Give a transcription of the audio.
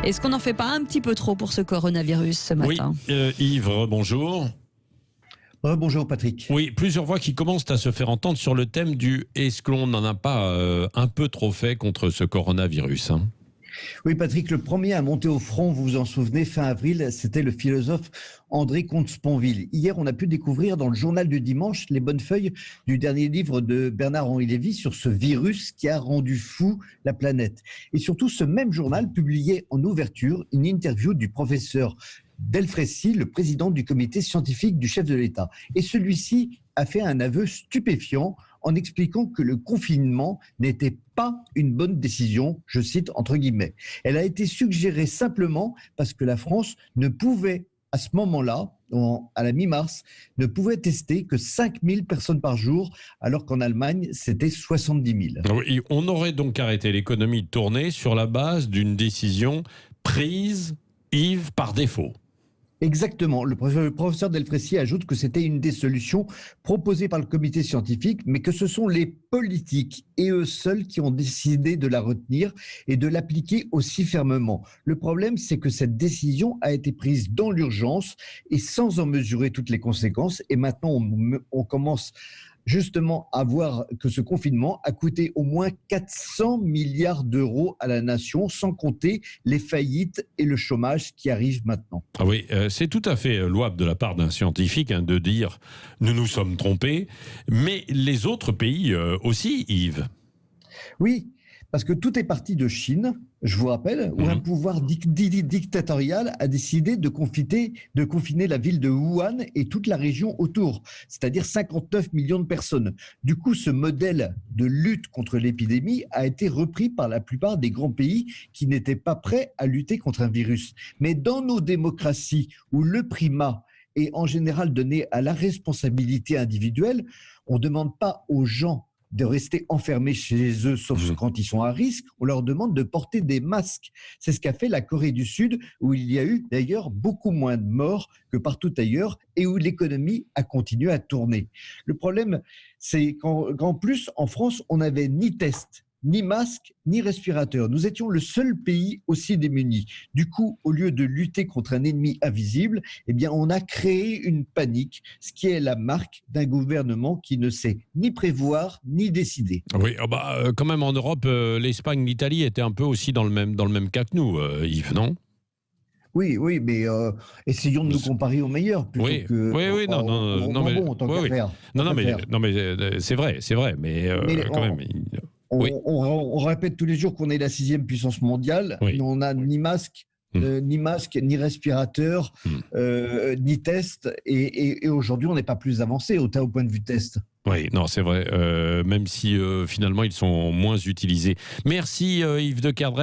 Est-ce qu'on n'en fait pas un petit peu trop pour ce coronavirus ce matin ? Oui, Yves, bonjour. Bonjour Patrick. Oui, plusieurs voix qui commencent à se faire entendre sur le thème du « est-ce qu'on n'en a pas un peu trop fait contre ce coronavirus ?» Oui Patrick, le premier à monter au front, vous vous en souvenez, fin avril, c'était le philosophe André Comte-Sponville. Hier, on a pu découvrir dans le journal du dimanche les bonnes feuilles du dernier livre de Bernard-Henri Lévy sur ce virus qui a rendu fou la planète. Et surtout, ce même journal publiait en ouverture une interview du professeur Delfraissy, le président du comité scientifique du chef de l'État. Et celui-ci a fait un aveu stupéfiant en expliquant que le confinement n'était pas une bonne décision, je cite entre guillemets. Elle a été suggérée simplement parce que la France ne pouvait, à ce moment-là, à la mi-mars, ne pouvait tester que 5000 personnes par jour, alors qu'en Allemagne, c'était 70 000. Oui, on aurait donc arrêté l'économie de tourner sur la base d'une décision prise, Yves, par défaut. Exactement. Le professeur Delfraissy ajoute que c'était une des solutions proposées par le comité scientifique, mais que ce sont les politiques et eux seuls qui ont décidé de la retenir et de l'appliquer aussi fermement. Le problème, c'est que cette décision a été prise dans l'urgence et sans en mesurer toutes les conséquences. Et maintenant, on commence justement à voir que ce confinement a coûté au moins 400 milliards d'euros à la nation, sans compter les faillites et le chômage qui arrivent maintenant. Ah oui, c'est tout à fait louable de la part d'un scientifique de dire « nous nous sommes trompés », mais les autres pays aussi, Yves. Oui, parce que tout est parti de Chine, je vous rappelle, où un pouvoir dictatorial a décidé de confiner la ville de Wuhan et toute la région autour, c'est-à-dire 59 millions de personnes. Du coup, ce modèle de lutte contre l'épidémie a été repris par la plupart des grands pays qui n'étaient pas prêts à lutter contre un virus. Mais dans nos démocraties, où le primat est en général donné à la responsabilité individuelle, on ne demande pas aux gens de rester enfermés chez eux, sauf quand ils sont à risque, on leur demande de porter des masques. C'est ce qu'a fait la Corée du Sud, où il y a eu d'ailleurs beaucoup moins de morts que partout ailleurs et où l'économie a continué à tourner. Le problème, c'est qu'en plus, en France, on n'avait ni test, ni masque, ni respirateur. Nous étions le seul pays aussi démuni. Du coup, au lieu de lutter contre un ennemi invisible, eh bien, on a créé une panique, ce qui est la marque d'un gouvernement qui ne sait ni prévoir, ni décider. Oui, quand même en Europe, l'Espagne, l'Italie étaient un peu aussi dans le même cas que nous, Yves, non ? Oui, mais essayons de nous comparer aux meilleurs plutôt que non, mais c'est vrai, mais quand même. On répète tous les jours qu'on est la 6e puissance mondiale, mais on n'a ni masque, ni respirateur, ni test, et aujourd'hui on n'est pas plus avancé au point de vue test. Oui, non, c'est vrai, même si finalement ils sont moins utilisés. Merci Yves de Kerdres.